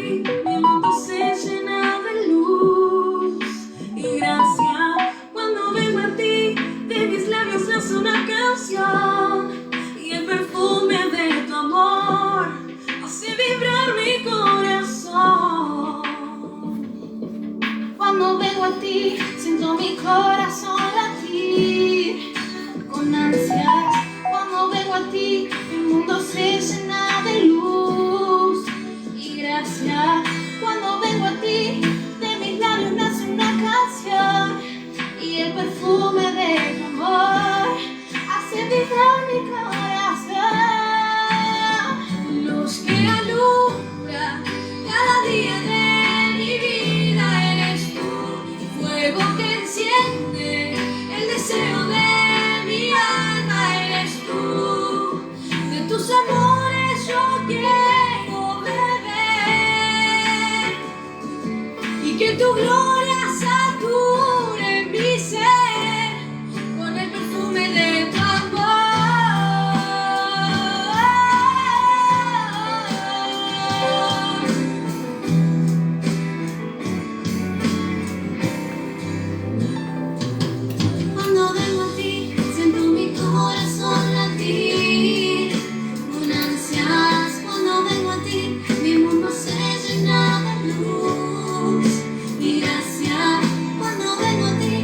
mi mundo se llena de luz y gracia. Cuando vengo a ti, de mis labios nace una canción y el perfume de tu amor hace vibrar mi corazón. Cuando vengo a ti, siento mi corazón latir con ansias. Cuando vengo a ti, el mundo se llena de luz y gracia. Cuando vengo a ti, de mis labios nace una canción y el perfume de tu amor hace vibrar mi corazón. Luz que alumbra cada día de mi vida eres tú, fuego que enciende el deseo de mi alma eres tú. De tus amores yo quiero beber y que tu gloria sature mi ser con el perfume de tu amor. Cuando vengo a ti, siento mi corazón latir con ansias. Cuando vengo a ti, mi mundo se llena de luz y gracia. Cuando vengo a ti,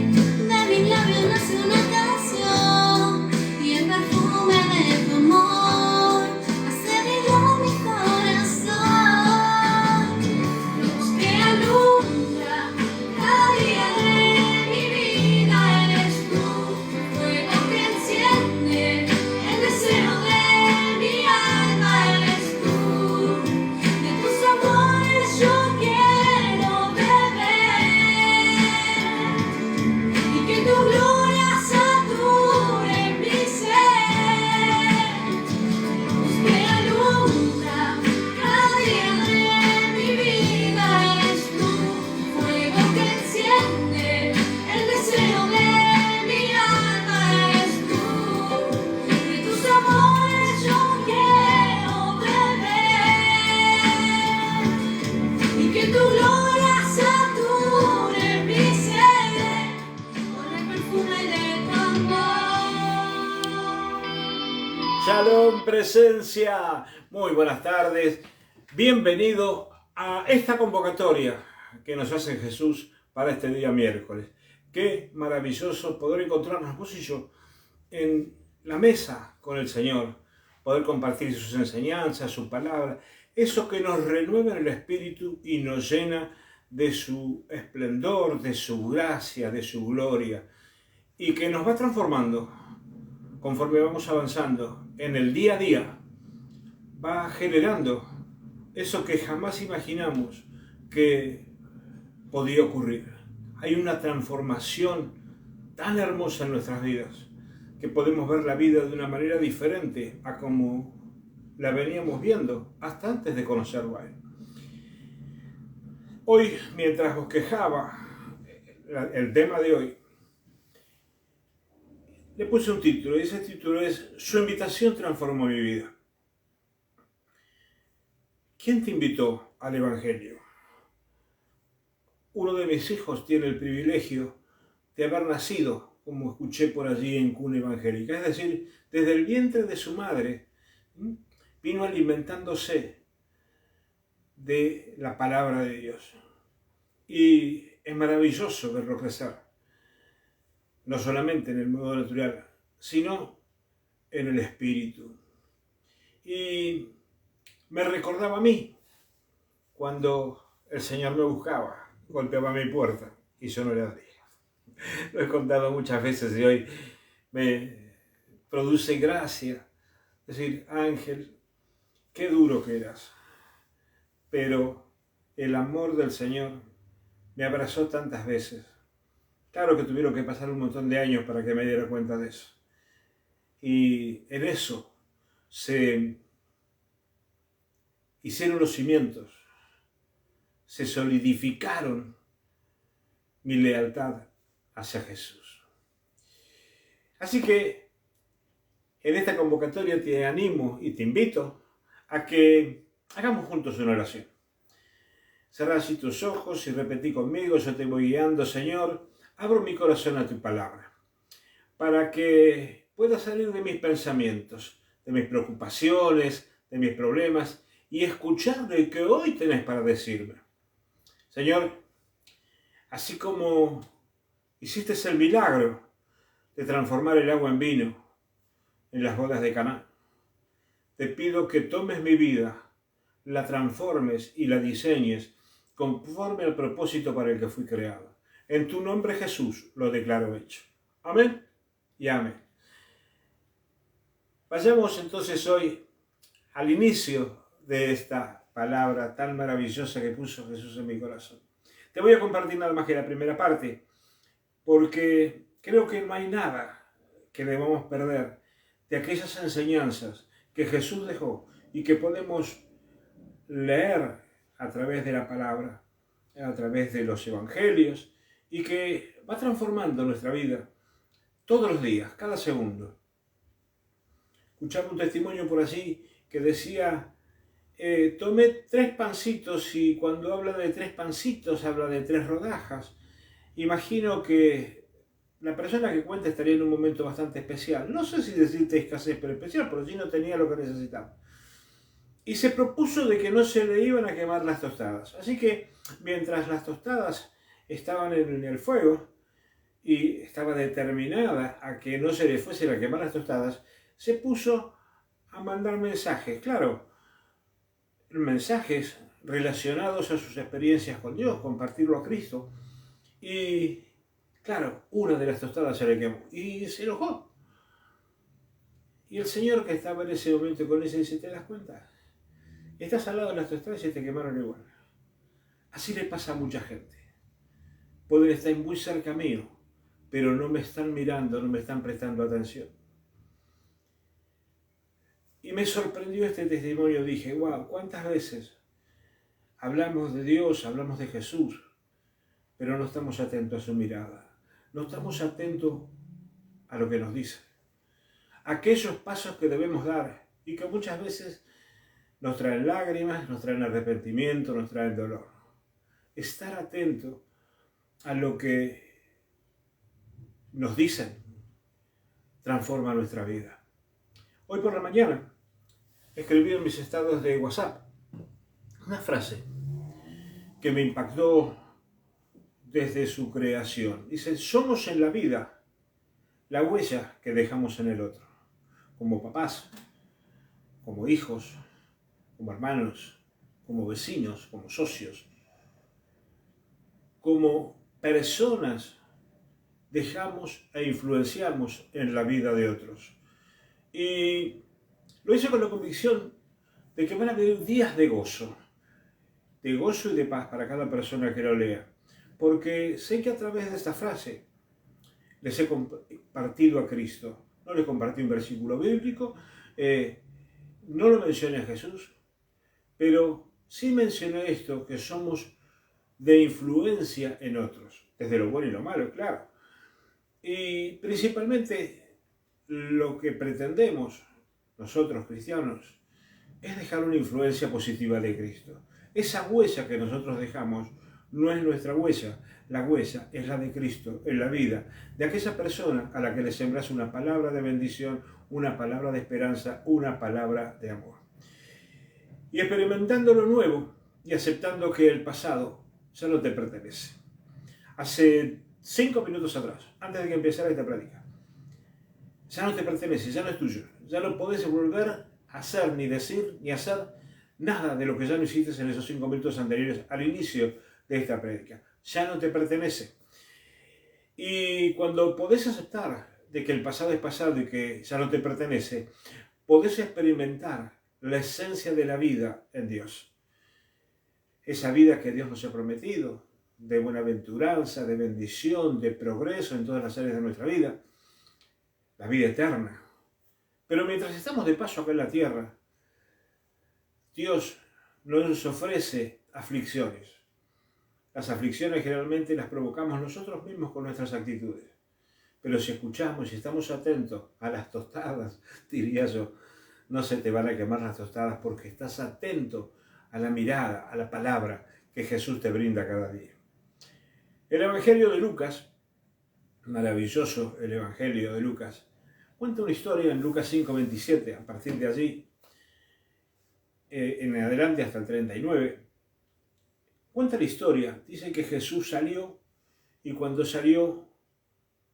de mis labios nace una canción y el perfume de tu amor hace vibrar mi corazón. Luz que alumbra cada día de mi vida eres tú, fuego que enciende el deseo de mi alma eres tú. De tus amores yo quiero beber y que tu gloria sature mi ser. Luz que alumbra cada día de mi vida eres tú, fuego que enciende el deseo de mi alma eres tú. De tus amores yo quiero beber y que tu gloria sature mi ser con el perfume de tu amor. Shalom, presencia. Muy buenas tardes. Bienvenido a esta convocatoria que nos hace Jesús para este día miércoles. Qué maravilloso poder encontrarnos vos y yo en la mesa con el Señor, poder compartir sus enseñanzas, su palabra, eso que nos renueva en el espíritu y nos llena de su esplendor, de su gracia, de su gloria, y que nos va transformando conforme vamos avanzando en el día a día. Va generando eso que jamás imaginamos que podía ocurrir. Hay una transformación tan hermosa en nuestras vidas que podemos ver la vida de una manera diferente a como la veníamos viendo hasta antes de conocerlo a Él. Hoy, mientras bosquejaba el tema de hoy, le puse un título y ese título es Su invitación transformó mi vida. ¿Quién te invitó al Evangelio? Uno de mis hijos tiene el privilegio de haber nacido, como escuché por allí, en cuna evangélica. Es decir, desde el vientre de su madre vino alimentándose de la palabra de Dios. Y es maravilloso verlo crecer, no solamente en el modo natural, sino en el espíritu. Y me recordaba a mí, cuando el Señor me buscaba, golpeaba mi puerta y yo no le abría. Lo he contado muchas veces y hoy me produce gracia decir, Ángel, qué duro que eras, pero el amor del Señor me abrazó tantas veces. Claro que tuvieron que pasar un montón de años para que me diera cuenta de eso. Y en eso se hicieron los cimientos, se solidificaron mi lealtad hacia Jesús. Así que en esta convocatoria te animo y te invito a que hagamos juntos una oración. Cerrá así tus ojos y repetí conmigo, yo te voy guiando, Señor. Abro mi corazón a tu palabra, para que pueda salir de mis pensamientos, de mis preocupaciones, de mis problemas, y escuchar lo que hoy tenés para decirme. Señor, así como hiciste el milagro de transformar el agua en vino en las bodas de Caná, te pido que tomes mi vida, la transformes y la diseñes conforme al propósito para el que fui creado. En tu nombre, Jesús, lo declaro hecho. Amén y amén. Vayamos entonces hoy al inicio de esta palabra tan maravillosa que puso Jesús en mi corazón. Te voy a compartir nada más que la primera parte, porque creo que no hay nada que debamos perder de aquellas enseñanzas que Jesús dejó y que podemos leer a través de la palabra, a través de los evangelios, y que va transformando nuestra vida todos los días, cada segundo. Escuchaba un testimonio por allí que decía, tomé 3 pancitos, y cuando habla de 3 pancitos habla de 3 rodajas. Imagino que la persona que cuenta estaría en un momento bastante especial. No sé si decirte escasez, pero especial, porque allí no tenía lo que necesitaba. Y se propuso de que no se le iban a quemar las tostadas. Así que mientras las tostadas estaban en el fuego y estaba determinada a que no se le fuesen a quemar las tostadas, se puso a mandar mensajes, claro, mensajes relacionados a sus experiencias con Dios, compartirlo a Cristo. Y claro, una de las tostadas se le quemó y se enojó. Y el señor que estaba en ese momento con ese dice, ¿te das cuenta? Estás al lado de las tostadas y te quemaron igual. Así le pasa a mucha gente. Pueden estar muy cerca mío, pero no me están mirando, no me están prestando atención. Y me sorprendió este testimonio. Dije, wow, ¿cuántas veces hablamos de Dios, hablamos de Jesús, pero no estamos atentos a su mirada? No estamos atentos a lo que nos dice. Aquellos pasos que debemos dar y que muchas veces nos traen lágrimas, nos traen arrepentimiento, nos traen dolor. Estar atento a lo que nos dicen transforma nuestra vida. Hoy por la mañana escribí en mis estados de WhatsApp una frase que me impactó desde su creación. Dice, somos en la vida la huella que dejamos en el otro, como papás, como hijos, como hermanos, como vecinos, como socios, como personas dejamos e influenciamos en la vida de otros. Y lo hice con la convicción de que van a haber días de gozo y de paz para cada persona que lo lea. Porque sé que a través de esta frase les he compartido a Cristo. No les compartí un versículo bíblico, no lo mencioné a Jesús, pero sí mencioné esto, que somos de influencia en otros, desde lo bueno y lo malo, claro. Y principalmente lo que pretendemos nosotros cristianos es dejar una influencia positiva de Cristo. Esa huella que nosotros dejamos no es nuestra huella, la huella es la de Cristo en la vida de aquella persona a la que le sembras una palabra de bendición, una palabra de esperanza, una palabra de amor. Y experimentando lo nuevo y aceptando que el pasado ya no te pertenece. Hace 5 minutos atrás, antes de que empezara esta práctica, ya no te pertenece, ya no es tuyo, ya no podés volver a hacer, ni decir, ni hacer nada de lo que ya no hiciste en esos 5 minutos anteriores al inicio de esta prédica. Ya no te pertenece. Y cuando podés aceptar de que el pasado es pasado y que ya no te pertenece, podés experimentar la esencia de la vida en Dios. Esa vida que Dios nos ha prometido, de buenaventuranza, de bendición, de progreso en todas las áreas de nuestra vida, la vida eterna. Pero mientras estamos de paso acá en la tierra, Dios nos ofrece aflicciones. Las aflicciones generalmente las provocamos nosotros mismos con nuestras actitudes. Pero si escuchamos y estamos atentos a las tostadas, diría yo, no se te van a quemar las tostadas porque estás atento a la mirada, a la palabra que Jesús te brinda cada día. El Evangelio de Lucas, maravilloso el Evangelio de Lucas, cuenta una historia en Lucas 5:27, a partir de allí, en adelante hasta el 39, cuenta la historia, dice que Jesús salió y cuando salió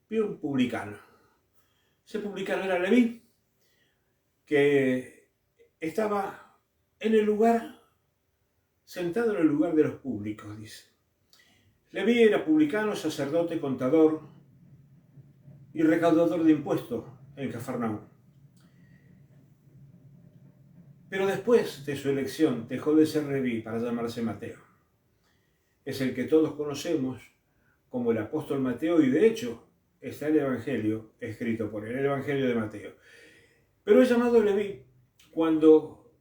vio un publicano. Ese publicano era Leví, que estaba en el lugar, sentado en el lugar de los públicos, dice. Leví era publicano, sacerdote, contador y recaudador de impuestos en Cafarnaúm. Pero después de su elección dejó de ser Leví para llamarse Mateo. Es el que todos conocemos como el apóstol Mateo y de hecho está el Evangelio escrito por él, el Evangelio de Mateo. Pero es llamado Leví cuando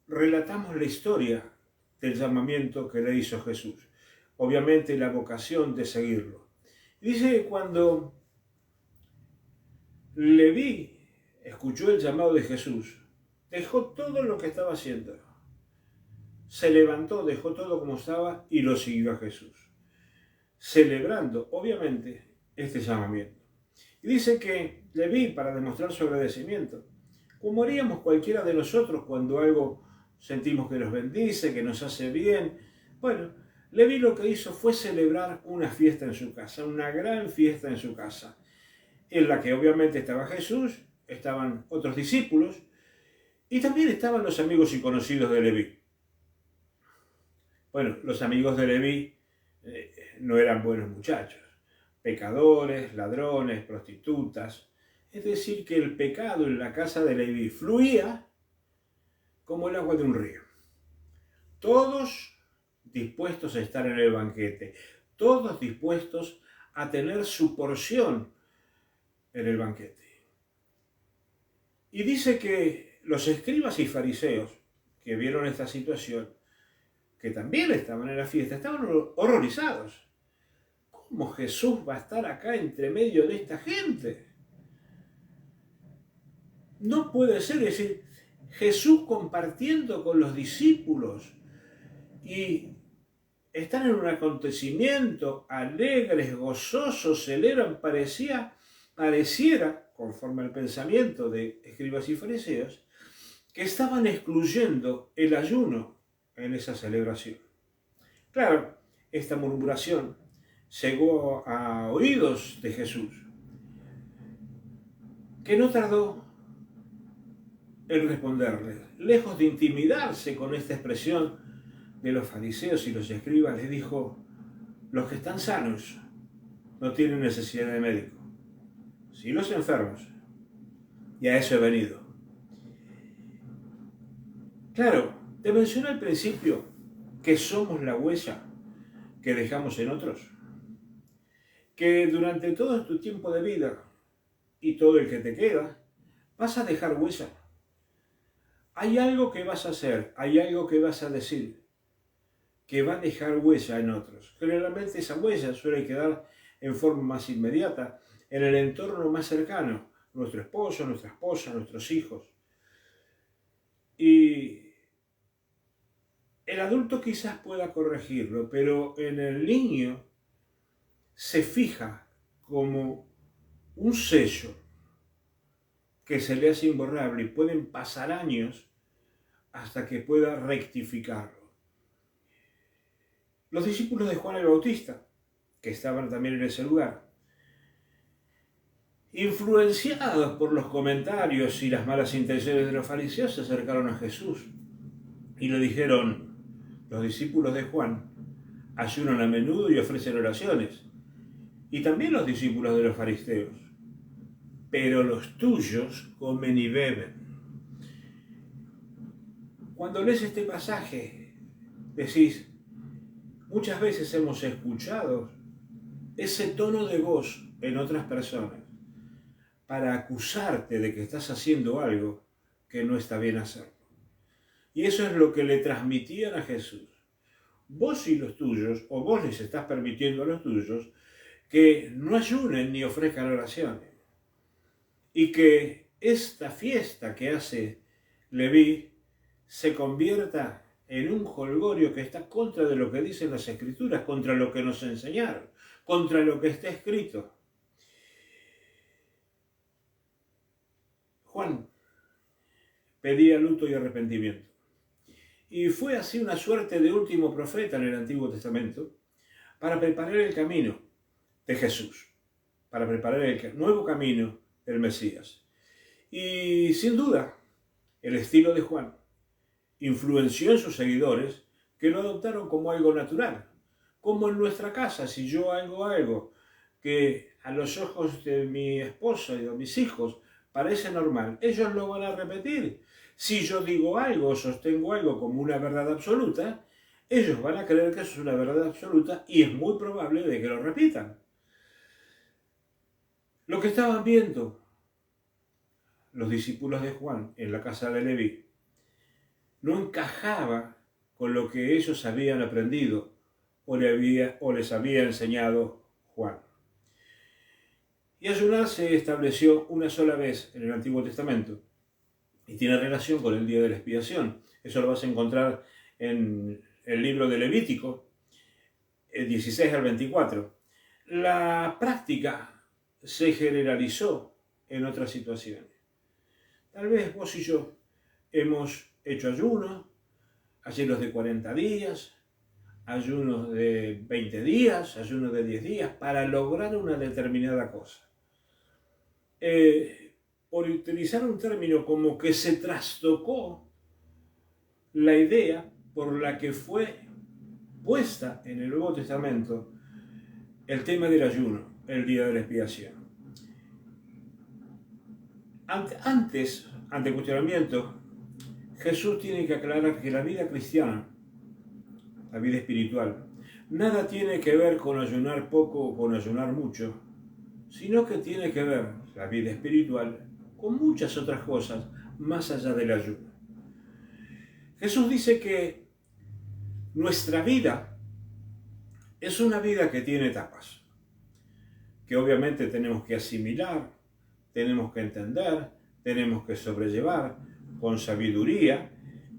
relatamos la historia del llamamiento que le hizo Jesús. Obviamente la vocación de seguirlo. Dice que cuando Leví escuchó el llamado de Jesús, dejó todo lo que estaba haciendo. Se levantó, dejó todo como estaba y lo siguió a Jesús. Celebrando, obviamente, este llamamiento. Y dice que Leví, para demostrar su agradecimiento, como haríamos cualquiera de nosotros cuando algo sentimos que nos bendice, que nos hace bien, bueno, Leví lo que hizo fue celebrar una fiesta en su casa, una gran fiesta en su casa, en la que obviamente estaba Jesús, estaban otros discípulos, y también estaban los amigos y conocidos de Leví. Bueno, los amigos de Leví no eran buenos muchachos, pecadores, ladrones, prostitutas. Es decir, que el pecado en la casa de Leví fluía como el agua de un río. Todos dispuestos a estar en el banquete, todos dispuestos a tener su porción en el banquete. Y dice que los escribas y fariseos que vieron esta situación, que también estaban en la fiesta, estaban horrorizados. ¿Cómo Jesús va a estar acá entre medio de esta gente? No puede ser, es decir, Jesús compartiendo con los discípulos y están en un acontecimiento, alegres, gozosos, celebran, pareciera, conforme al pensamiento de escribas y fariseos, que estaban excluyendo el ayuno en esa celebración. Claro, esta murmuración llegó a oídos de Jesús, que no tardó en responderle. Lejos de intimidarse con esta expresión de los fariseos y los escribas, les dijo: los que están sanos no tienen necesidad de médico, sino los enfermos, y a eso he venido. Claro, te mencioné al principio que somos la huella que dejamos en otros, que durante todo tu tiempo de vida y todo el que te queda, vas a dejar huella. Hay algo que vas a hacer, hay algo que vas a decir, que va a dejar huella en otros. Generalmente esa huella suele quedar en forma más inmediata, en el entorno más cercano, nuestro esposo, nuestra esposa, nuestros hijos. Y el adulto quizás pueda corregirlo, pero en el niño se fija como un sello que se le hace imborrable y pueden pasar años hasta que pueda rectificarlo. Los discípulos de Juan el Bautista, que estaban también en ese lugar, influenciados por los comentarios y las malas intenciones de los fariseos, se acercaron a Jesús y le dijeron: los discípulos de Juan ayunan a menudo y ofrecen oraciones, y también los discípulos de los fariseos, pero los tuyos comen y beben. Cuando lees este pasaje, decís: muchas veces hemos escuchado ese tono de voz en otras personas para acusarte de que estás haciendo algo que no está bien hacerlo. Y eso es lo que le transmitían a Jesús. Vos y los tuyos, o vos les estás permitiendo a los tuyos, que no ayunen ni ofrezcan oraciones. Y que esta fiesta que hace Leví se convierta en un jolgorio que está contra de lo que dicen las Escrituras, contra lo que nos enseñaron, contra lo que está escrito. Juan pedía luto y arrepentimiento. Y fue así una suerte de último profeta en el Antiguo Testamento para preparar el camino de Jesús, para preparar el nuevo camino del Mesías. Y sin duda, el estilo de Juan influenció en sus seguidores, que lo adoptaron como algo natural. Como en nuestra casa, si yo hago algo que a los ojos de mi esposa y de mis hijos parece normal, ellos lo van a repetir. Si yo digo algo o sostengo algo como una verdad absoluta, ellos van a creer que eso es una verdad absoluta y es muy probable de que lo repitan. Lo que estaban viendo los discípulos de Juan en la casa de Leví no encajaba con lo que ellos habían aprendido o les había enseñado Juan. Y ayunar se estableció una sola vez en el Antiguo Testamento y tiene relación con el día de la expiación. Eso lo vas a encontrar en el libro de Levítico, el 16 al 24. La práctica se generalizó en otras situaciones. Tal vez vos y yo hemos hecho ayunos de 40 días, ayunos de 20 días, ayunos de 10 días, para lograr una determinada cosa. Por utilizar un término como que se trastocó la idea por la que fue puesta en el Nuevo Testamento el tema del ayuno, el día de la expiación. Ante cuestionamiento, Jesús tiene que aclarar que la vida cristiana, la vida espiritual, nada tiene que ver con ayunar poco o con ayunar mucho, sino que tiene que ver la vida espiritual con muchas otras cosas más allá del ayuno. Jesús dice que nuestra vida es una vida que tiene etapas, que obviamente tenemos que asimilar, tenemos que entender, tenemos que sobrellevar con sabiduría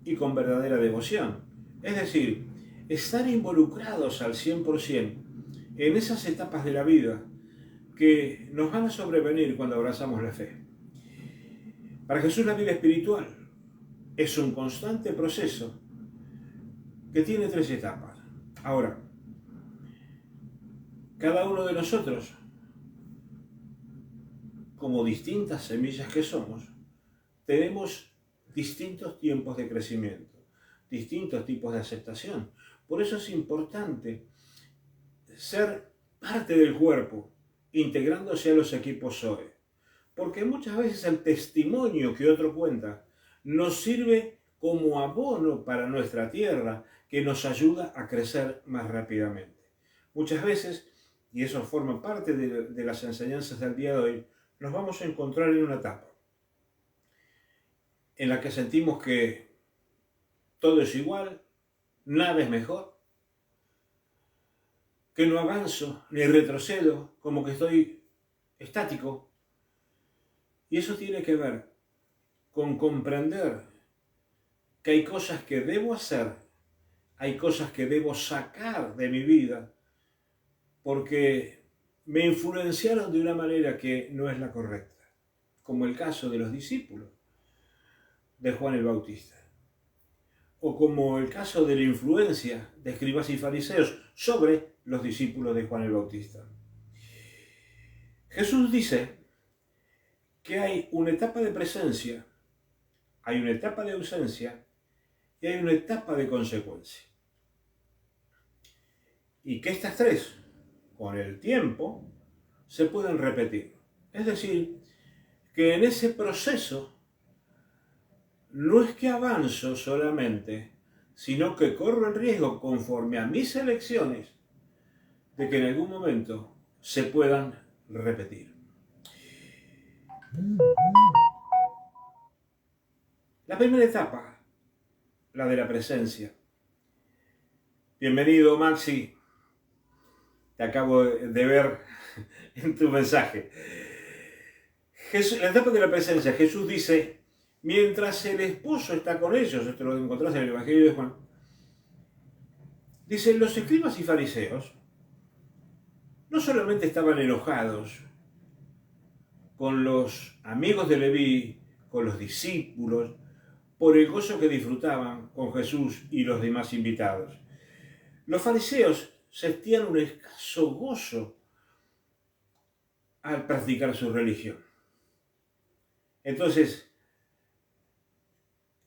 y con verdadera devoción. Es decir, estar involucrados al 100% en esas etapas de la vida que nos van a sobrevenir cuando abrazamos la fe. Para Jesús la vida espiritual es un constante proceso que tiene 3 etapas. Ahora, cada uno de nosotros, como distintas semillas que somos, tenemos distintos tiempos de crecimiento, distintos tipos de aceptación. Por eso es importante ser parte del cuerpo, integrándose a los equipos Zoe. Porque muchas veces el testimonio que otro cuenta nos sirve como abono para nuestra tierra, que nos ayuda a crecer más rápidamente. Muchas veces, y eso forma parte de las enseñanzas del día de hoy, nos vamos a encontrar en una etapa en la que sentimos que todo es igual, nada es mejor, que no avanzo ni retrocedo, como que estoy estático. Y eso tiene que ver con comprender que hay cosas que debo hacer, hay cosas que debo sacar de mi vida, porque me influenciaron de una manera que no es la correcta, como el caso de los discípulos de Juan el Bautista, o como el caso de la influencia de escribas y fariseos sobre los discípulos de Juan el Bautista. Jesús dice que hay una etapa de presencia, hay una etapa de ausencia y hay una etapa de consecuencia. Y que estas 3, con el tiempo, se pueden repetir. Es decir, que en ese proceso no es que avanzo solamente, sino que corro el riesgo, conforme a mis elecciones, de que en algún momento se puedan repetir. La primera etapa, la de la presencia. Bienvenido, Maxi. Te acabo de ver en tu mensaje. La etapa de la presencia. Jesús dice, mientras el esposo está con ellos, esto lo encontrás en el Evangelio de Juan, Dice, los escribas y fariseos no solamente estaban enojados con los amigos de Leví, con los discípulos, por el gozo que disfrutaban con Jesús y los demás invitados. Los fariseos sentían un escaso gozo al practicar su religión. Entonces,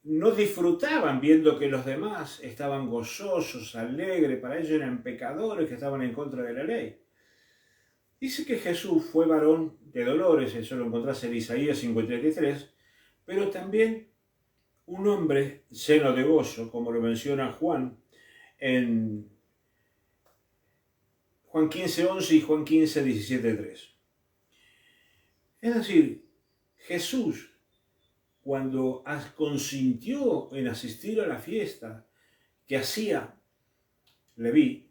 no disfrutaban viendo que los demás estaban gozosos, alegres, para ellos eran pecadores que estaban en contra de la ley. Dice que Jesús fue varón de dolores, eso lo encontrás en Isaías 53, pero también un hombre lleno de gozo, como lo menciona Juan en Juan 15:11 y Juan 15:17:3. Es decir, Jesús, cuando consintió en asistir a la fiesta que hacía Leví,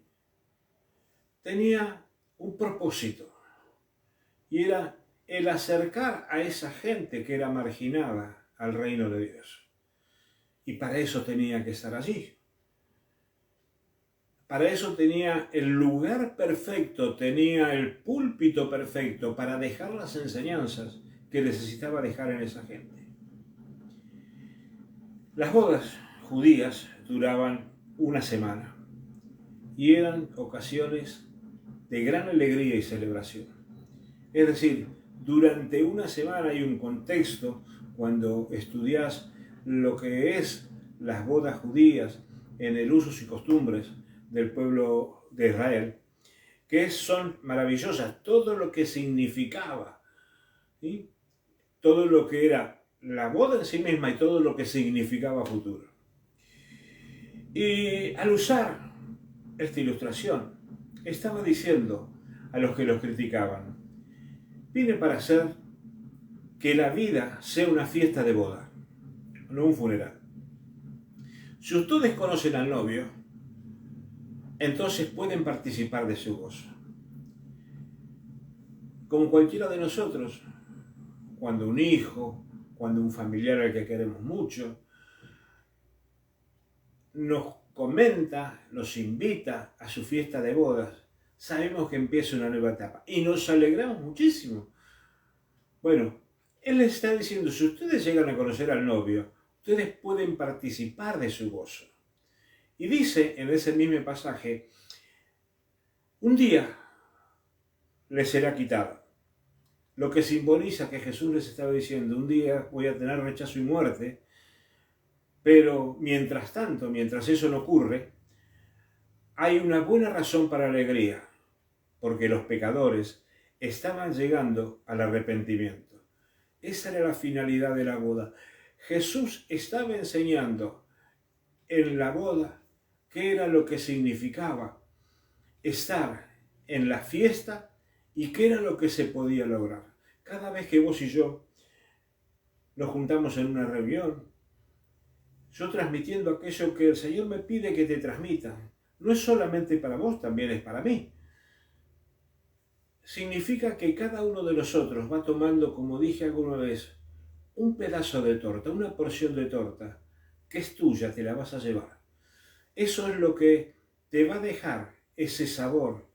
tenía un propósito, y era el acercar a esa gente que era marginada al reino de Dios. Y para eso tenía que estar allí. Para eso tenía el lugar perfecto, tenía el púlpito perfecto para dejar las enseñanzas que necesitaba dejar en esa gente. Las bodas judías duraban una semana y eran ocasiones de gran alegría y celebración. Es decir, durante una semana hay un contexto cuando estudias lo que es las bodas judías en el usos y costumbres del pueblo de Israel, que son maravillosas, todo lo que significaba, ¿sí? Todo lo que era la boda en sí misma y todo lo que significaba futuro. Y al usar esta ilustración, estaba diciendo a los que los criticaban, vine para hacer que la vida sea una fiesta de boda, no un funeral. Si ustedes conocen al novio, entonces pueden participar de su gozo. Como cualquiera de nosotros, cuando un hijo, cuando un familiar al que queremos mucho, nos comenta, nos invita a su fiesta de bodas, sabemos que empieza una nueva etapa y nos alegramos muchísimo. Bueno, él les está diciendo, si ustedes llegan a conocer al novio, ustedes pueden participar de su gozo. Y dice en ese mismo pasaje, un día les será quitado. Lo que simboliza que Jesús les estaba diciendo, un día voy a tener rechazo y muerte, pero mientras tanto, mientras eso no ocurre, hay una buena razón para la alegría, porque los pecadores estaban llegando al arrepentimiento. Esa era la finalidad de la boda. Jesús estaba enseñando en la boda qué era lo que significaba estar en la fiesta y qué era lo que se podía lograr. Cada vez que vos y yo nos juntamos en una reunión, yo transmitiendo aquello que el Señor me pide que te transmita, no es solamente para vos, también es para mí. Significa que cada uno de nosotros va tomando, como dije alguna vez, un pedazo de torta, una porción de torta, que es tuya, te la vas a llevar. Eso es lo que te va a dejar ese sabor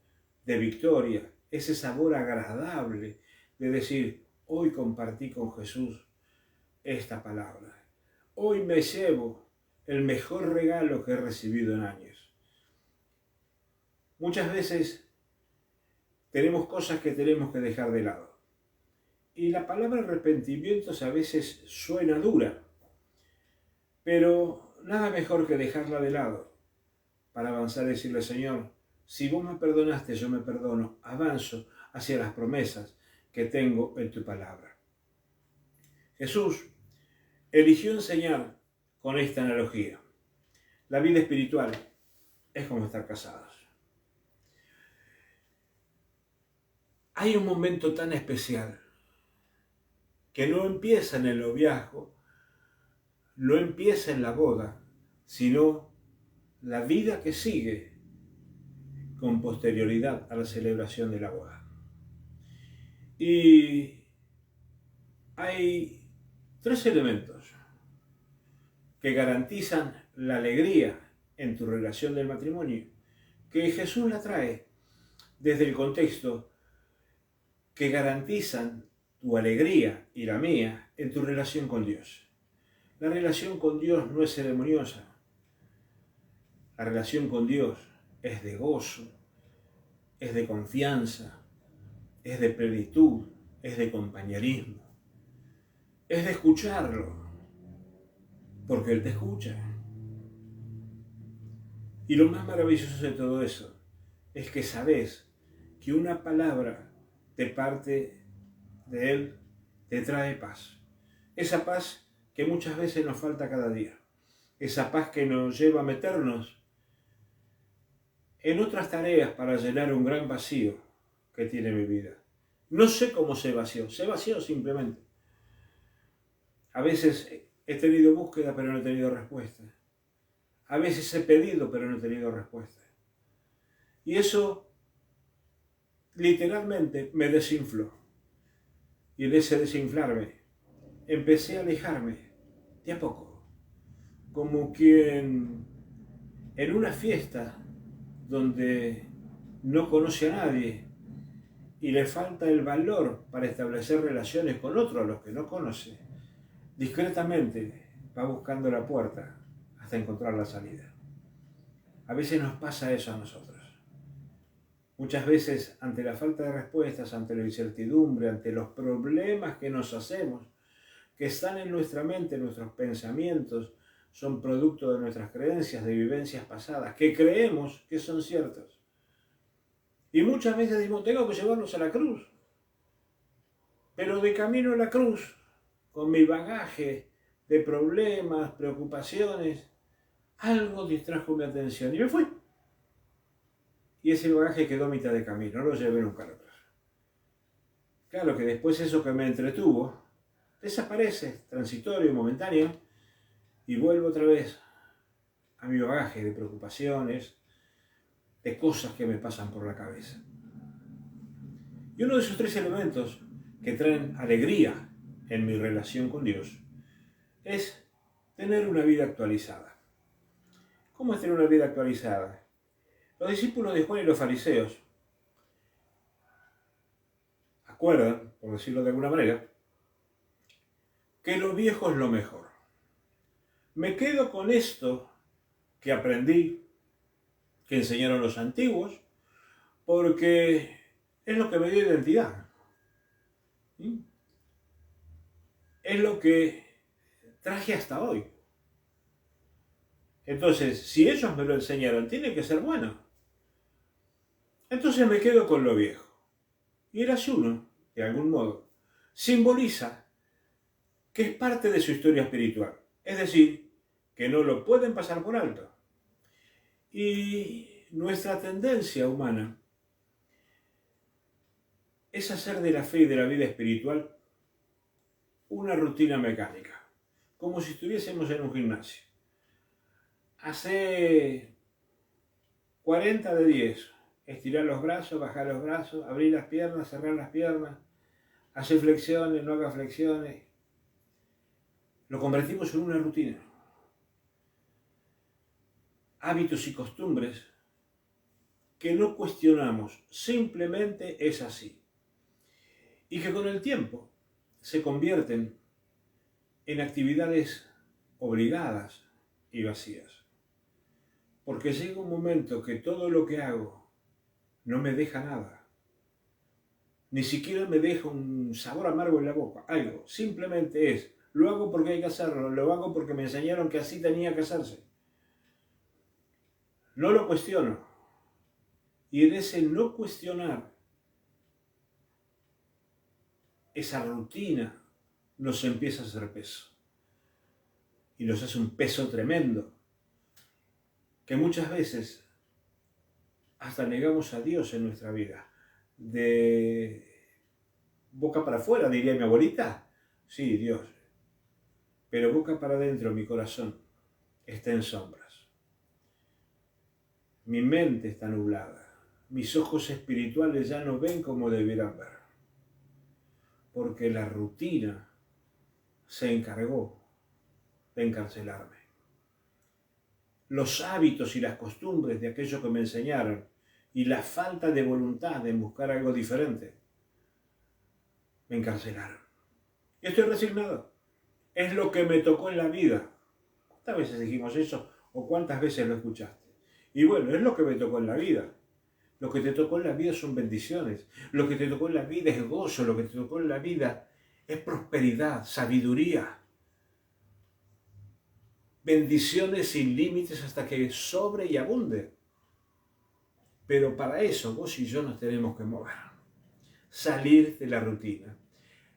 de victoria, ese sabor agradable de decir, hoy compartí con Jesús esta palabra. Hoy me llevo el mejor regalo que he recibido en años. Muchas veces tenemos cosas que tenemos que dejar de lado. Y la palabra arrepentimiento a veces suena dura, pero nada mejor que dejarla de lado para avanzar y decirle, Señor, si vos me perdonaste, yo me perdono, avanzo hacia las promesas que tengo en tu palabra. Jesús eligió enseñar con esta analogía. La vida espiritual es como estar casados. Hay un momento tan especial que no empieza en el noviazgo, no empieza en la boda, sino la vida que sigue con posterioridad a la celebración de la boda. Y hay tres elementos que garantizan la alegría en tu relación del matrimonio que Jesús la trae desde el contexto que garantizan tu alegría y la mía en tu relación con Dios. La relación con Dios no es ceremoniosa. La relación con Dios es de gozo, es de confianza, es de plenitud, es de compañerismo, es de escucharlo, porque Él te escucha. Y lo más maravilloso de todo eso es que sabes que una palabra de parte de Él te trae paz. Esa paz que muchas veces nos falta cada día. Esa paz que nos lleva a meternos en otras tareas para llenar un gran vacío que tiene mi vida. No sé cómo se vació simplemente. A veces he tenido búsqueda pero no he tenido respuesta. A veces he pedido pero no he tenido respuesta. Y eso literalmente me desinfló. Y en ese desinflarme empecé a alejarme de a poco. Como quien en una fiesta donde no conoce a nadie y le falta el valor para establecer relaciones con otros a los que no conoce, discretamente va buscando la puerta hasta encontrar la salida. A veces nos pasa eso a nosotros. Muchas veces, ante la falta de respuestas, ante la incertidumbre, ante los problemas que nos hacemos, que están en nuestra mente, nuestros pensamientos, son producto de nuestras creencias, de vivencias pasadas, que creemos que son ciertas. Y muchas veces decimos, tengo que llevarlos a la cruz. Pero de camino a la cruz, con mi bagaje de problemas, preocupaciones, algo distrajo mi atención y me fui. Y ese bagaje quedó a mitad de camino, no lo llevé nunca a la cruz. Claro que después eso que me entretuvo, desaparece, transitorio, momentáneo, y vuelvo otra vez a mi bagaje de preocupaciones, de cosas que me pasan por la cabeza. Y uno de esos tres elementos que traen alegría en mi relación con Dios es tener una vida actualizada. ¿Cómo es tener una vida actualizada? Los discípulos de Juan y los fariseos acuerdan, por decirlo de alguna manera, que lo viejo es lo mejor. Me quedo con esto que aprendí, que enseñaron los antiguos, porque es lo que me dio identidad. ¿Sí? Es lo que traje hasta hoy. Entonces, si ellos me lo enseñaron, tiene que ser bueno. Entonces me quedo con lo viejo. Y el ayuno, de algún modo, simboliza que es parte de su historia espiritual. Es decir, que no lo pueden pasar por alto. Y nuestra tendencia humana es hacer de la fe y de la vida espiritual una rutina mecánica, como si estuviésemos en un gimnasio. Hace 40 de 10, estirar los brazos, bajar los brazos, abrir las piernas, cerrar las piernas, hacer flexiones, no haga flexiones. Lo convertimos en una rutina. Hábitos y costumbres que no cuestionamos, simplemente es así. Y que con el tiempo se convierten en actividades obligadas y vacías. Porque llega un momento que todo lo que hago no me deja nada. Ni siquiera me deja un sabor amargo en la boca, algo. Simplemente es, lo hago porque hay que hacerlo, lo hago porque me enseñaron que así tenía que hacerse. No lo cuestiono. Y en ese no cuestionar, esa rutina nos empieza a hacer peso. Y nos hace un peso tremendo, que muchas veces hasta negamos a Dios en nuestra vida. De boca para afuera, diría mi abuelita. Sí, Dios. Pero boca para adentro, mi corazón está en sombras. Mi mente está nublada. Mis ojos espirituales ya no ven como debieran ver. Porque la rutina se encargó de encarcelarme. los hábitos y las costumbres de aquello que me enseñaron y la falta de voluntad de buscar algo diferente, me encarcelaron. Y estoy resignado. Es lo que me tocó en la vida. ¿Cuántas veces dijimos eso o cuántas veces lo escuchaste? Y bueno, es lo que me tocó en la vida. Lo que te tocó en la vida son bendiciones. Lo que te tocó en la vida es gozo. Lo que te tocó en la vida es prosperidad, sabiduría. Bendiciones sin límites hasta que sobre y abunde. Pero para eso vos y yo nos tenemos que mover. Salir de la rutina.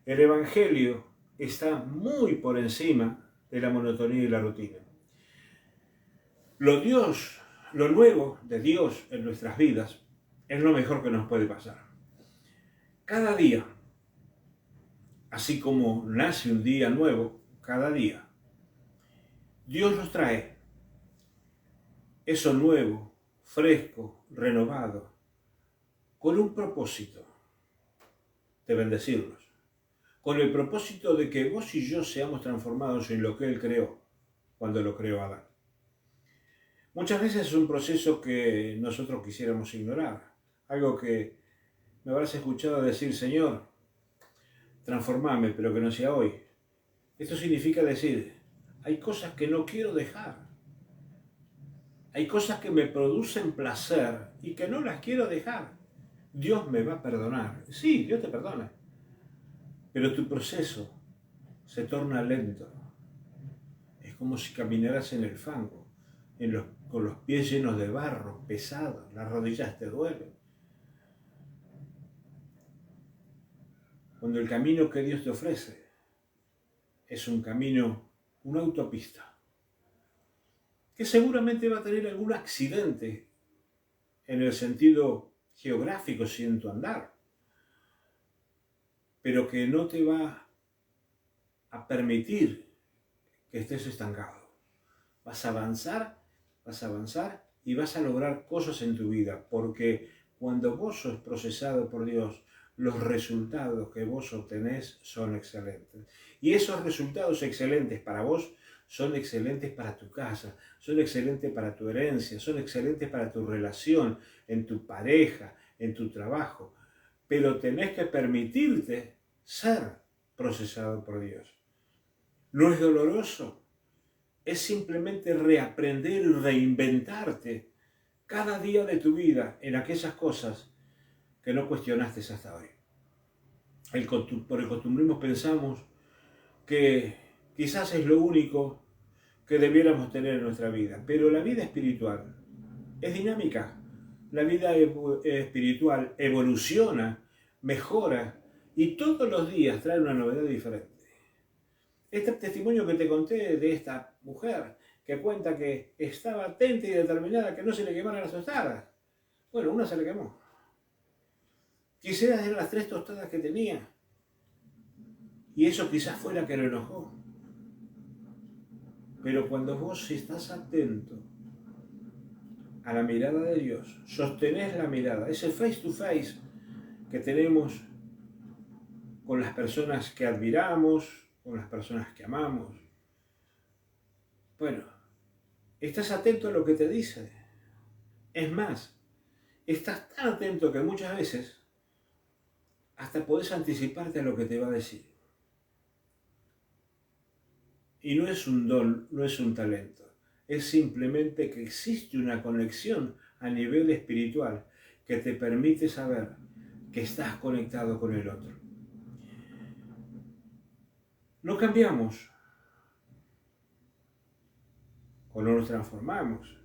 El Evangelio está muy por encima de la monotonía y la rutina. Lo nuevo de Dios en nuestras vidas es lo mejor que nos puede pasar. Cada día, así como nace un día nuevo, cada día, Dios nos trae eso nuevo, fresco, renovado, con un propósito de bendecirnos, con el propósito de que vos y yo seamos transformados en lo que Él creó cuando lo creó Adán. Muchas veces es un proceso que nosotros quisiéramos ignorar, algo que me habrás escuchado decir: Señor, transformame, pero que no sea hoy. Esto significa decir: hay cosas que no quiero dejar. Hay cosas que me producen placer y que no las quiero dejar. Dios me va a perdonar. Sí, Dios te perdona. Pero tu proceso se torna lento. Es como si caminaras en el fango, con los pies llenos de barro, pesados, las rodillas te duelen. Cuando el camino que Dios te ofrece es un camino, una autopista, que seguramente va a tener algún accidente en el sentido geográfico si en tu andar, pero que no te va a permitir que estés estancado. Vas a avanzar y vas a lograr cosas en tu vida, porque cuando vos sos procesado por Dios, los resultados que vos obtenés son excelentes. Y esos resultados excelentes para vos son excelentes para tu casa, son excelentes para tu herencia, son excelentes para tu relación, en tu pareja, en tu trabajo. Pero tenés que permitirte ser procesado por Dios. No es doloroso, es simplemente reaprender y reinventarte cada día de tu vida en aquellas cosas que no cuestionaste hasta hoy. Por el costumbrismo pensamos que quizás es lo único que debiéramos tener en nuestra vida, pero la vida espiritual es dinámica. La vida espiritual evoluciona, mejora y todos los días trae una novedad diferente. Este testimonio que te conté de esta mujer que cuenta que estaba atenta y determinada que no se le quemaran las tostadas. Bueno, una se le quemó. Quizás eran las 3 tostadas que tenía. Y eso quizás fue la que lo enojó. Pero cuando vos estás atento a la mirada de Dios, sostenés la mirada, ese face to face que tenemos con las personas que admiramos, con las personas que amamos. Bueno, estás atento a lo que te dice. Es más, estás tan atento que muchas veces hasta podés anticiparte a lo que te va a decir. Y no es un don, no es un talento. Es simplemente que existe una conexión a nivel espiritual que te permite saber que estás conectado con el otro. No cambiamos o no nos transformamos.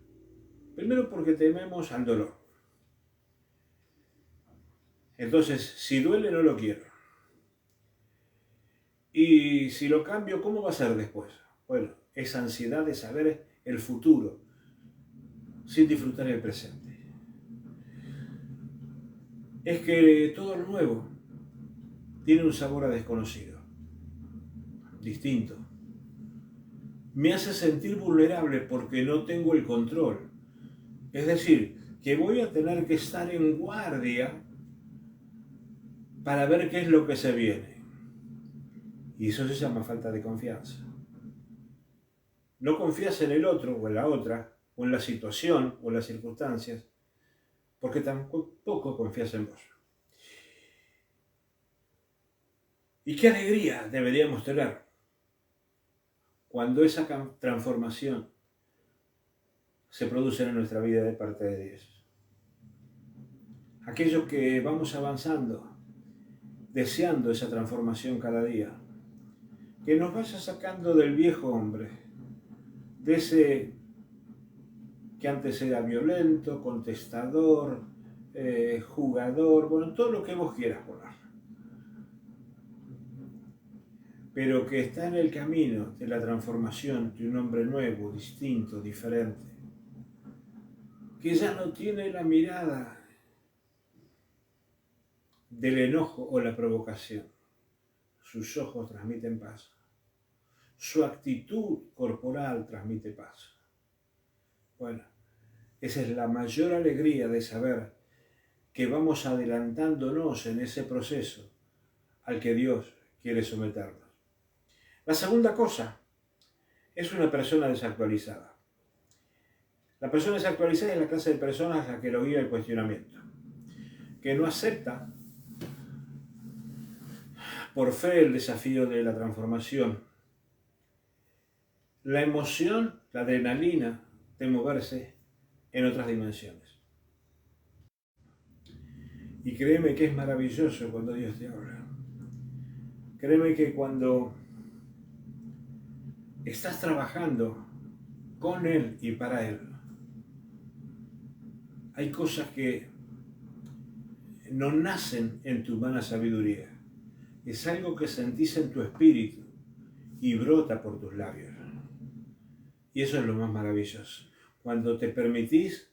Primero porque tememos al dolor. Entonces, si duele, no lo quiero. Y si lo cambio, ¿cómo va a ser después? Bueno, esa ansiedad de saber el futuro sin disfrutar el presente. Es que todo lo nuevo tiene un sabor a desconocido, distinto. Me hace sentir vulnerable porque no tengo el control. Es decir, que voy a tener que estar en guardia para ver qué es lo que se viene. Y eso se llama falta de confianza. No confías en el otro o en la otra o en la situación o en las circunstancias, porque tampoco confías en vos. Y qué alegría deberíamos tener cuando esa transformación se produce en nuestra vida de parte de Dios. Aquellos que vamos avanzando, deseando esa transformación cada día, que nos vaya sacando del viejo hombre, de ese que antes era violento, contestador, jugador, bueno, todo lo que vos quieras poner, pero que está en el camino de la transformación de un hombre nuevo, distinto, diferente, que ya no tiene la mirada del enojo o la provocación. Sus ojos transmiten paz. Su actitud corporal transmite paz. Bueno, esa es la mayor alegría de saber que vamos adelantándonos en ese proceso al que Dios quiere someternos. La segunda cosa es una persona desactualizada. La persona desactualizada es la clase de personas a la que lo guía el cuestionamiento, que no acepta por fe el desafío de la transformación. La emoción, la adrenalina de moverse en otras dimensiones. Y créeme que es maravilloso cuando Dios te habla. Créeme que cuando estás trabajando con Él y para Él, hay cosas que no nacen en tu humana sabiduría. Es algo que sentís en tu espíritu y brota por tus labios. Y eso es lo más maravilloso. Cuando te permitís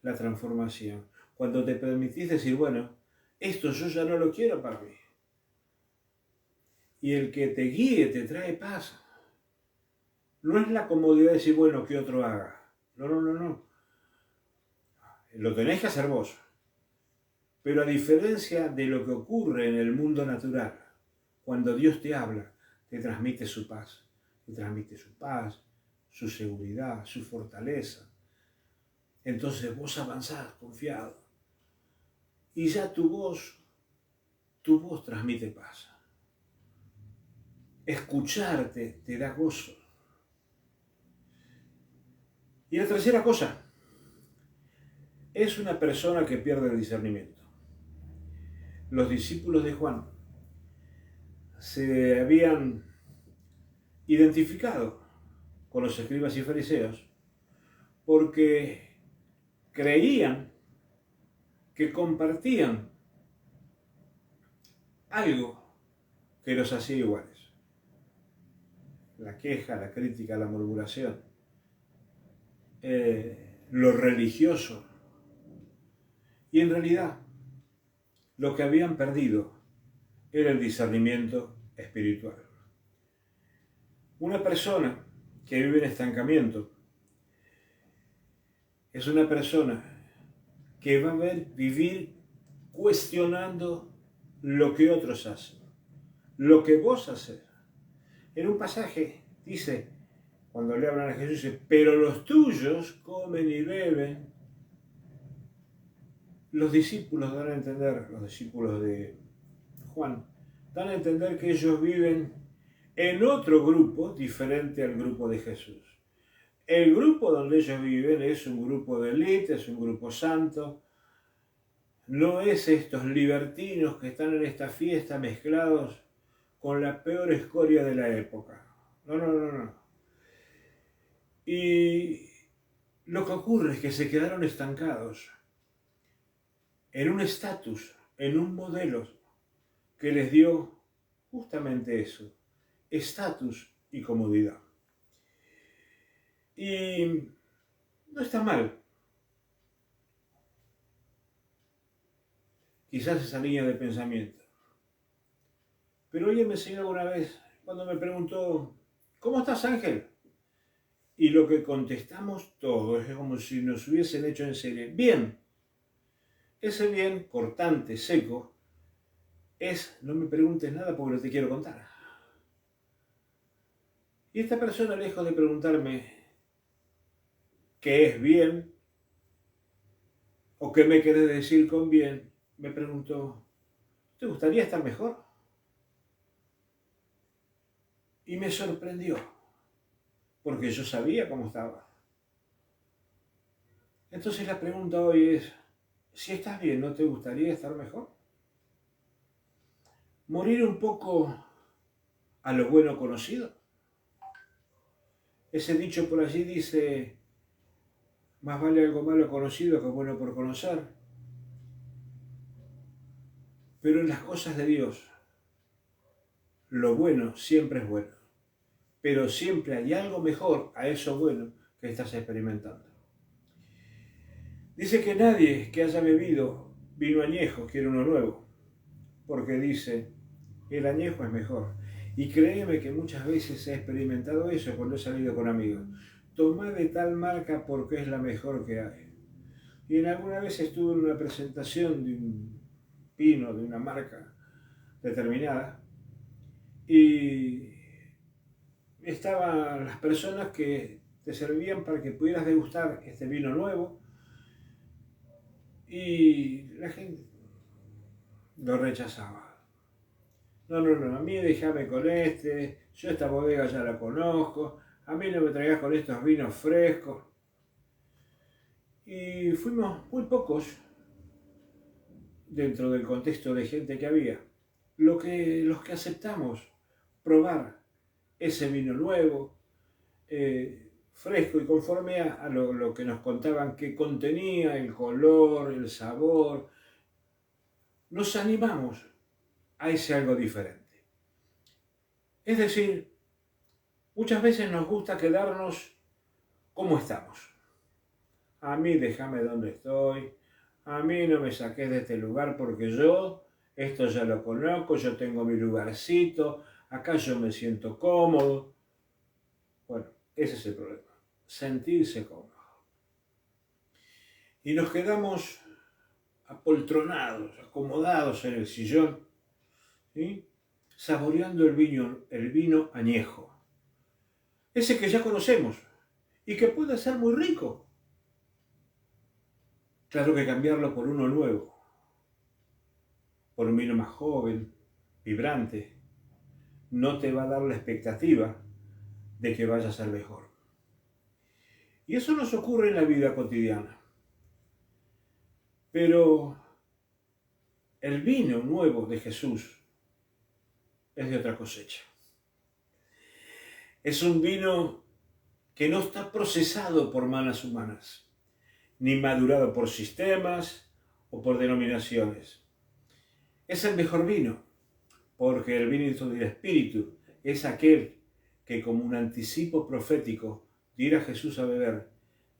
la transformación, cuando te permitís decir, bueno, esto yo ya no lo quiero para mí. Y el que te guíe te trae paz. No es la comodidad de decir, bueno, que otro haga. No. Lo tenés que hacer vos. Pero a diferencia de lo que ocurre en el mundo natural, cuando Dios te habla, te transmite su paz. Te transmite su paz, su seguridad, su fortaleza. Entonces vos avanzás confiado. Y ya tu voz transmite paz. Escucharte te da gozo. Y la tercera cosa, es una persona que pierde el discernimiento. Los discípulos de Juan se habían identificado con los escribas y fariseos porque creían que compartían algo que los hacía iguales. La queja, la crítica, la murmuración, lo religioso. Y en realidad, lo que habían perdido era el discernimiento espiritual. Una persona que vive en estancamiento es una persona que va a vivir cuestionando lo que otros hacen, lo que vos haces. En un pasaje dice, cuando le hablan a Jesús, dice, pero los tuyos comen y beben. Los discípulos dan a entender, los discípulos de Juan, dan a entender que ellos viven en otro grupo diferente al grupo de Jesús. El grupo donde ellos viven es un grupo de élite, es un grupo santo. No es estos libertinos que están en esta fiesta mezclados con la peor escoria de la época. No. Y lo que ocurre es que se quedaron estancados en un estatus, en un modelo que les dio justamente eso, estatus y comodidad. Y no está mal. Quizás esa línea de pensamiento. Pero alguien me enseñó una vez, cuando me preguntó, ¿cómo estás, Ángel? Y lo que contestamos todos es como si nos hubiesen hecho en serie. Bien. Ese bien cortante, seco, es, no me preguntes nada porque no te quiero contar. Y esta persona, lejos de preguntarme qué es bien o qué me querés decir con bien, me preguntó, ¿te gustaría estar mejor? Y me sorprendió, porque yo sabía cómo estaba. Entonces la pregunta hoy es, si estás bien, ¿no te gustaría estar mejor? Morir un poco a lo bueno conocido. Ese dicho por allí dice, más vale algo malo conocido que bueno por conocer. Pero en las cosas de Dios, lo bueno siempre es bueno. Pero siempre hay algo mejor a eso bueno que estás experimentando. Dice que nadie que haya bebido vino añejo quiere uno nuevo, porque dice, el añejo es mejor. Y créeme que muchas veces he experimentado eso cuando he salido con amigos. Tomá de tal marca porque es la mejor que hay. Y en alguna vez estuve en una presentación de un vino de una marca determinada y estaban las personas que te servían para que pudieras degustar este vino nuevo y la gente lo rechazaba. No, a mí déjame con este, yo esta bodega ya la conozco, a mí no me traigas con estos vinos frescos. Y fuimos muy pocos dentro del contexto de gente que había, los que aceptamos probar ese vino nuevo, fresco y conforme a lo que nos contaban que contenía, el color, el sabor, nos animamos a ese algo diferente. Es decir, muchas veces nos gusta quedarnos como estamos. A mí déjame donde estoy, a mí no me saques de este lugar porque yo esto ya lo conozco, yo tengo mi lugarcito, acá yo me siento cómodo. Bueno, ese es el problema, sentirse cómodo. Y nos quedamos apoltronados, acomodados en el sillón, ¿sí? Saboreando el vino añejo, ese que ya conocemos y que puede ser muy rico. Claro que cambiarlo por uno nuevo, por un vino más joven, vibrante, no te va a dar la expectativa de que vaya a ser mejor. Y eso nos ocurre en la vida cotidiana. Pero el vino nuevo de Jesús es de otra cosecha. Es un vino que no está procesado por manos humanas, ni madurado por sistemas o por denominaciones. Es el mejor vino, porque el vino del Espíritu es aquel que como un anticipo profético diera Jesús a beber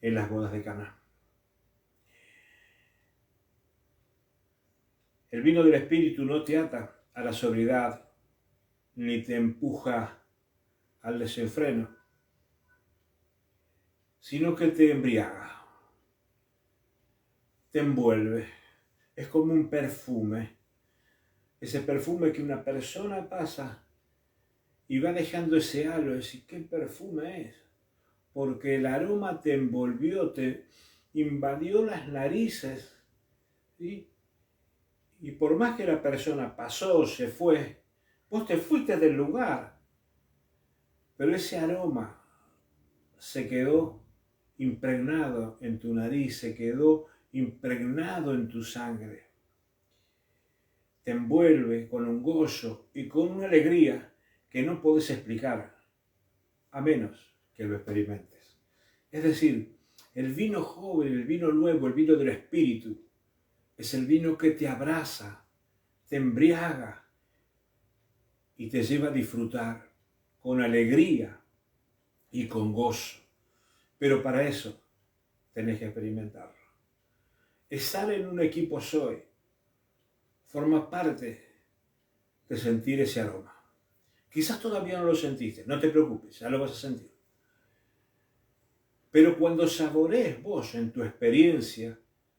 en las bodas de Caná. El vino del Espíritu no te ata a la sobriedad, ni te empuja al desenfreno, sino que te embriaga, te envuelve. Es como un perfume, ese perfume que una persona pasa y va dejando ese halo, decir, ¿qué perfume es? Porque el aroma te envolvió, te invadió las narices, ¿sí? Y por más que la persona pasó, se fue, vos te fuiste del lugar, pero ese aroma se quedó impregnado en tu nariz, se quedó impregnado en tu sangre. Te envuelve con un gozo y con una alegría que no podés explicar, a menos que lo experimentes. Es decir, el vino joven, el vino nuevo, el vino del Espíritu, es el vino que te abraza, te embriaga y te lleva a disfrutar con alegría y con gozo. Pero para eso tenés que experimentarlo. Estar en un equipo Zoe forma parte de sentir ese aroma. Quizás todavía no lo sentiste, no te preocupes, ya lo vas a sentir. Pero cuando saborees vos en tu experiencia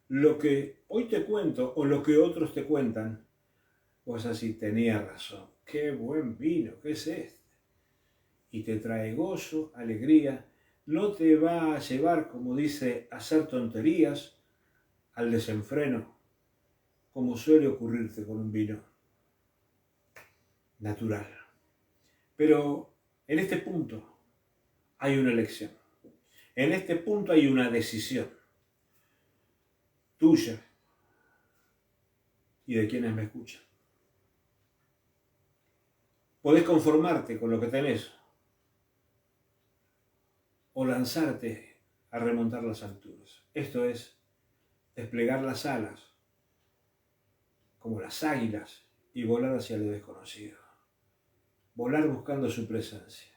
lo que hoy te cuento o lo que otros te cuentan, vos así tenías razón. Qué buen vino, ¿qué es este? Y te trae gozo, alegría, no te va a llevar, como dice, a hacer tonterías, al desenfreno, como suele ocurrirte con un vino natural. Pero en este punto hay una elección. En este punto hay una decisión tuya y de quienes me escuchan. Podés conformarte con lo que tenés o lanzarte a remontar las alturas. Esto es desplegar las alas como las águilas y volar hacia lo desconocido. Volar buscando su presencia.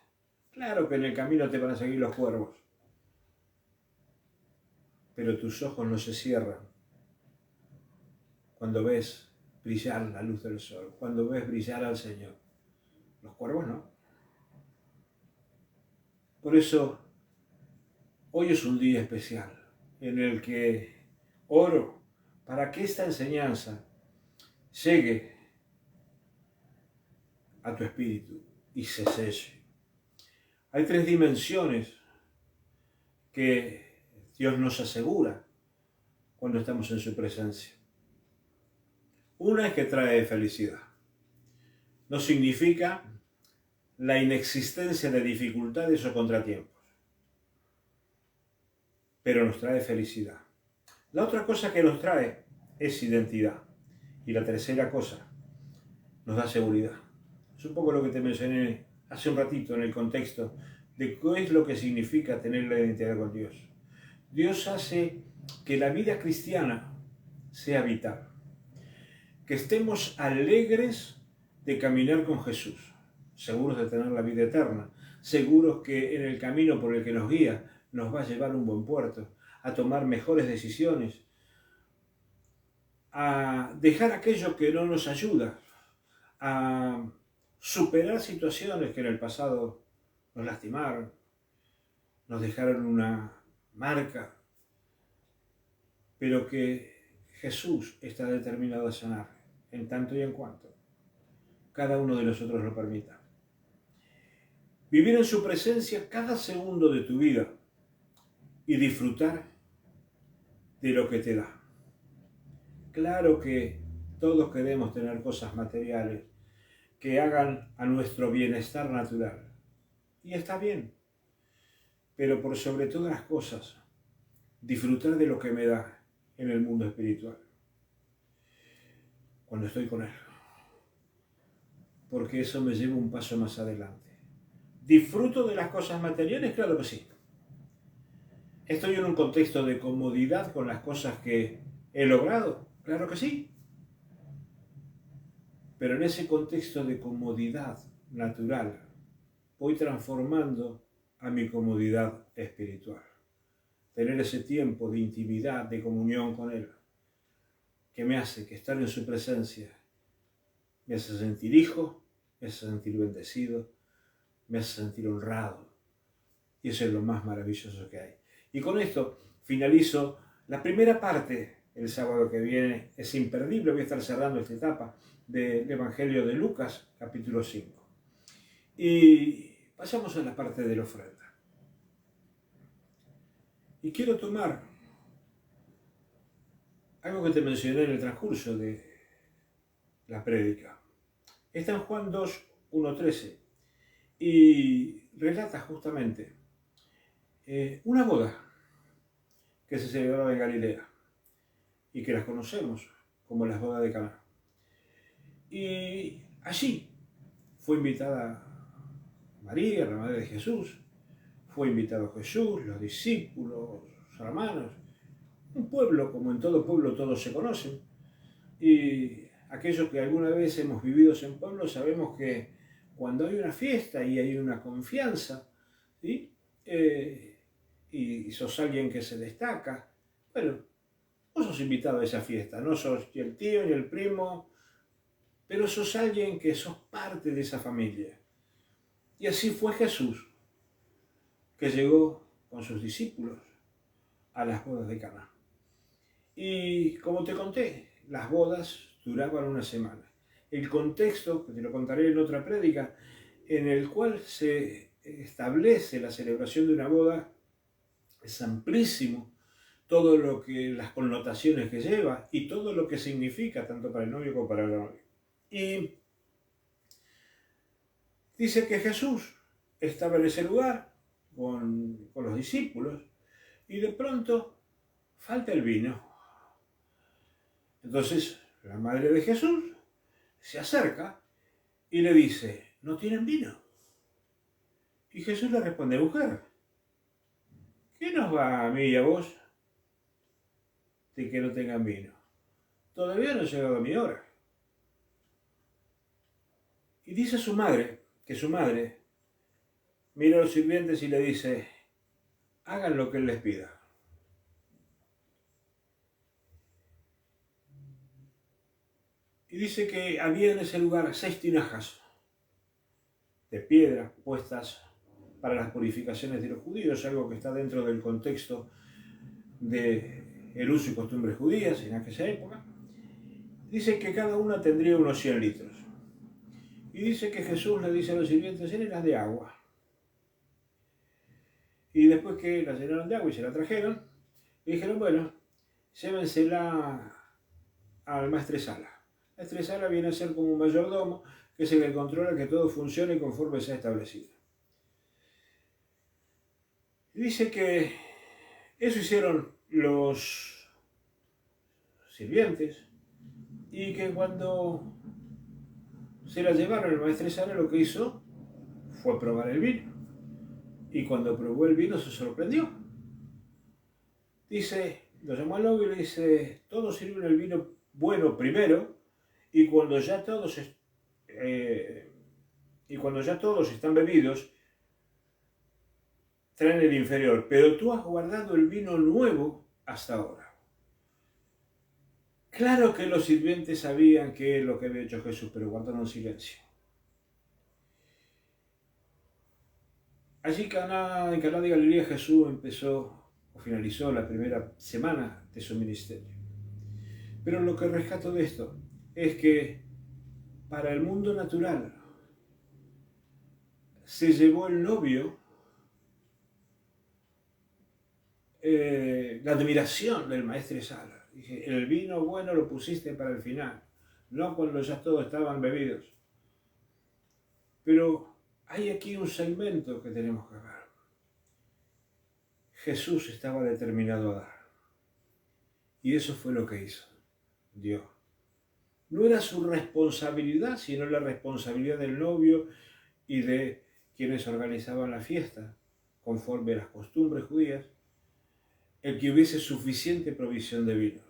Claro que en el camino te van a seguir los cuervos, pero tus ojos no se cierran cuando ves brillar la luz del sol, cuando ves brillar al Señor. Los cuervos no. Por eso, hoy es un día especial en el que oro para que esta enseñanza llegue a tu espíritu y se selle. Hay 3 dimensiones que Dios nos asegura cuando estamos en su presencia. Una es que trae felicidad. No significa la inexistencia de dificultades o contratiempos, pero nos trae felicidad. La otra cosa que nos trae es identidad. Y la tercera cosa nos da seguridad. Es un poco lo que te mencioné hace un ratito en el contexto de qué es lo que significa tener la identidad con Dios. Dios hace que la vida cristiana sea vital, que estemos alegres de caminar con Jesús, seguros de tener la vida eterna, seguros que en el camino por el que nos guía nos va a llevar a un buen puerto, a tomar mejores decisiones, a dejar aquello que no nos ayuda, a superar situaciones que en el pasado nos lastimaron, nos dejaron una marca, pero que Jesús está determinado a sanar, en tanto y en cuanto cada uno de nosotros lo permita. Vivir en su presencia cada segundo de tu vida y disfrutar de lo que te da. Claro que todos queremos tener cosas materiales que hagan a nuestro bienestar natural. Y está bien. Pero por sobre todas las cosas, disfrutar de lo que me da en el mundo espiritual. Cuando estoy con Él. Porque eso me lleva un paso más adelante. ¿Disfruto de las cosas materiales? Claro que sí. ¿Estoy en un contexto de comodidad con las cosas que he logrado? Claro que sí. Pero en ese contexto de comodidad natural, voy transformando a mi comodidad espiritual. Tener ese tiempo de intimidad, de comunión con Él, que me hace que estar en su presencia me hace sentir hijo, me hace sentir bendecido, me hace sentir honrado. Y eso es lo más maravilloso que hay. Y con esto finalizo la primera parte. El sábado que viene es imperdible, voy a estar cerrando esta etapa del Evangelio de Lucas, capítulo 5. Y pasamos a la parte de la ofrenda. Y quiero tomar algo que te mencioné en el transcurso de la prédica. Está en Juan 2, 1-13 y relata justamente una boda que se celebraba en Galilea y que las conocemos como las bodas de Caná. Y allí fue invitada María, la madre de Jesús, fue invitado Jesús, los discípulos, los hermanos, un pueblo, como en todo pueblo todos se conocen, y aquellos que alguna vez hemos vivido en pueblos sabemos que cuando hay una fiesta y hay una confianza, ¿sí? Y sos alguien que se destaca, bueno, vos sos invitado a esa fiesta, no sos ni el tío ni el primo, pero sos alguien que sos parte de esa familia. Y así fue Jesús, que llegó con sus discípulos a las bodas de Caná. Y como te conté, las bodas duraban una semana. El contexto, que te lo contaré en otra prédica, en el cual se establece la celebración de una boda, Es amplísimo todo lo que, las connotaciones que lleva y todo lo que significa tanto para el novio como para la novia. Y dice que Jesús estaba en ese lugar con los discípulos y de pronto falta el vino. Entonces la madre de Jesús se acerca y le dice, ¿no tienen vino? Y Jesús le responde, mujer, ¿qué nos va a mí y a vos de que no tengan vino? Todavía no ha llegado mi hora. Y dice su madre, que su madre mira a los sirvientes y le dice, hagan lo que él les pida. Y dice que había en ese lugar 6 tinajas de piedra puestas para las purificaciones de los judíos, algo que está dentro del contexto del uso y costumbres judías en aquella época. Dice que cada una tendría unos 100 litros. Y dice que Jesús le dice a los sirvientes, llénenlas de agua. Y después que la llenaron de agua y se la trajeron, le dijeron, bueno, llévensela al maestresala. La maestresala viene a ser como un mayordomo, que es el que controla que todo funcione conforme se ha establecido. Y dice que eso hicieron los sirvientes y que cuando se la llevaron al maestresala lo que hizo fue probar el vino. Y cuando probó el vino se sorprendió. Dice, lo llamó al novio y le dice, todos sirven el vino bueno primero y cuando ya todos están bebidos, traen el inferior, pero tú has guardado el vino nuevo hasta ahora. Claro que los sirvientes sabían qué es lo que había hecho Jesús, pero guardaron silencio. Allí en Caná de Galilea Jesús finalizó la primera semana de su ministerio. Pero lo que rescato de esto es que para el mundo natural se llevó el novio la admiración del maestresala. Dije, el vino bueno lo pusiste para el final, no cuando ya todos estaban bebidos. Pero hay aquí un segmento que tenemos que ver. Jesús estaba determinado a dar. Y eso fue lo que hizo. Dio. No era su responsabilidad, sino la responsabilidad del novio y de quienes organizaban la fiesta, conforme a las costumbres judías, el que hubiese suficiente provisión de vino.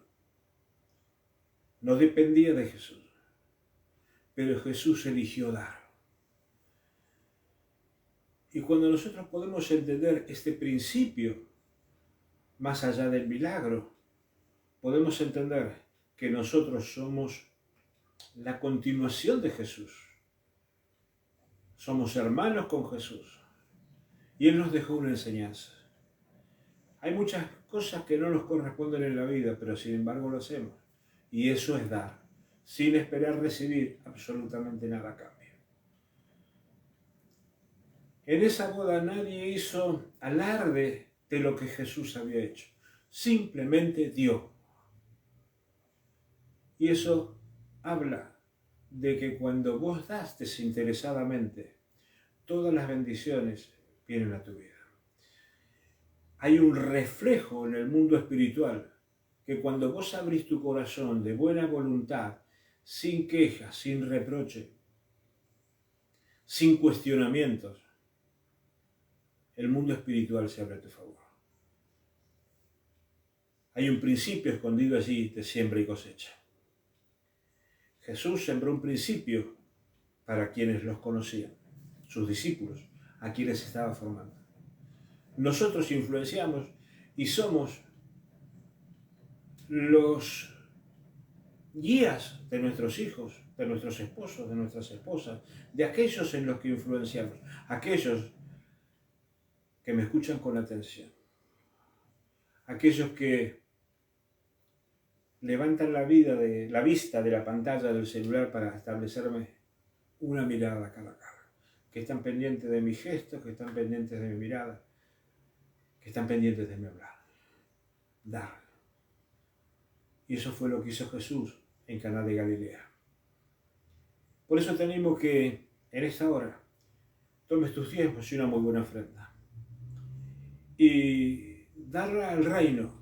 No dependía de Jesús, pero Jesús eligió dar. Y cuando nosotros podemos entender este principio, más allá del milagro, podemos entender que nosotros somos la continuación de Jesús. Somos hermanos con Jesús. Y Él nos dejó una enseñanza. Hay muchas cosas que no nos corresponden en la vida, pero sin embargo lo hacemos. Y eso es dar, sin esperar recibir absolutamente nada a cambio. En esa boda nadie hizo alarde de lo que Jesús había hecho. Simplemente dio. Y eso habla de que cuando vos das desinteresadamente, todas las bendiciones vienen a tu vida. Hay un reflejo en el mundo espiritual que cuando vos abrís tu corazón de buena voluntad, sin quejas, sin reproche, sin cuestionamientos, el mundo espiritual se abre a tu favor. Hay un principio escondido allí de siembra y cosecha. Jesús sembró un principio para quienes los conocían, sus discípulos, a quienes estaba formando. Nosotros influenciamos y somos los guías de nuestros hijos, de nuestros esposos, de nuestras esposas, de aquellos en los que influenciamos, aquellos que me escuchan con atención, aquellos que levantan la vista de la pantalla del celular para establecerme una mirada cara a cara, que están pendientes de mis gestos, que están pendientes de mi mirada. que están pendientes de mi hablar. Dar. Y eso fue lo que hizo Jesús en Caná de Galilea. Por eso te animo que en esta hora tomes tus diezmos y una muy buena ofrenda. Y darla al reino,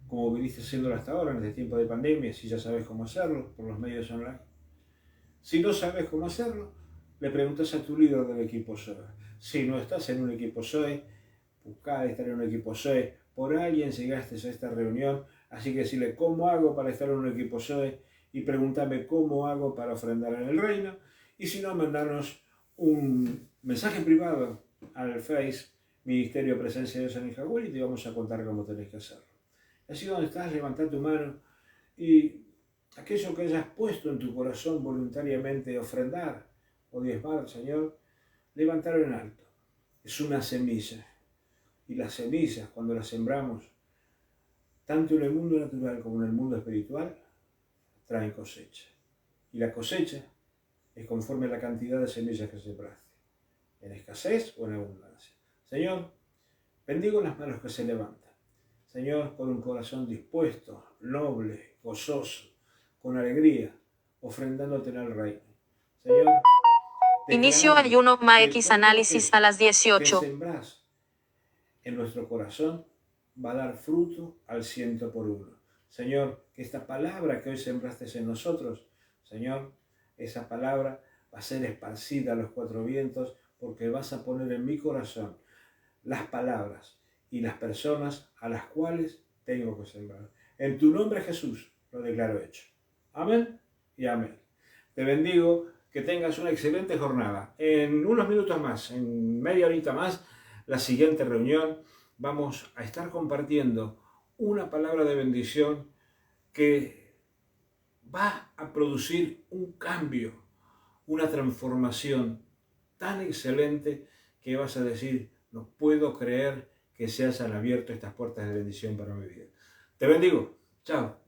como viniste haciéndolo hasta ahora, en este tiempo de pandemia, si ya sabes cómo hacerlo, por los medios online. Si no sabes cómo hacerlo, le preguntas a tu líder del equipo SOE. Si no estás en un equipo SOE, busca estar en un equipo SOE. Por alguien llegaste a esta reunión, así que decirle cómo hago para estar en un equipo SOE y pregúntame cómo hago para ofrendar en el reino. Y si no, mandarnos un mensaje privado al Face Ministerio Presencia de Dios en Ijahuel y te vamos a contar cómo tenés que hacerlo. Así donde estás, levanta tu mano y aquello que hayas puesto en tu corazón voluntariamente ofrendar o diezmar al Señor, levantarlo en alto. Es una semilla. Y las semillas, cuando las sembramos, tanto en el mundo natural como en el mundo espiritual, traen cosecha. Y la cosecha es conforme a la cantidad de semillas que sembraste, en escasez o en abundancia. Señor, bendigo las manos que se levantan. Señor, con un corazón dispuesto, noble, gozoso, con alegría, ofrendándote en el reino. Señor, Inicio ayuno MAX análisis a las 18. Que sembrás en nuestro corazón va a dar fruto al 100%. Señor, que esta palabra que hoy sembraste en nosotros, Señor, esa palabra va a ser esparcida a los cuatro vientos porque vas a poner en mi corazón las palabras y las personas a las cuales tengo que sembrar. En tu nombre, Jesús, lo declaro hecho. Amén y amén. Te bendigo, que tengas una excelente jornada. En unos minutos más, en media horita más, la siguiente reunión, vamos a estar compartiendo una palabra de bendición que va a producir un cambio, una transformación tan excelente que vas a decir, no puedo creer que se hayan abierto estas puertas de bendición para mi vida. Te bendigo. Chao.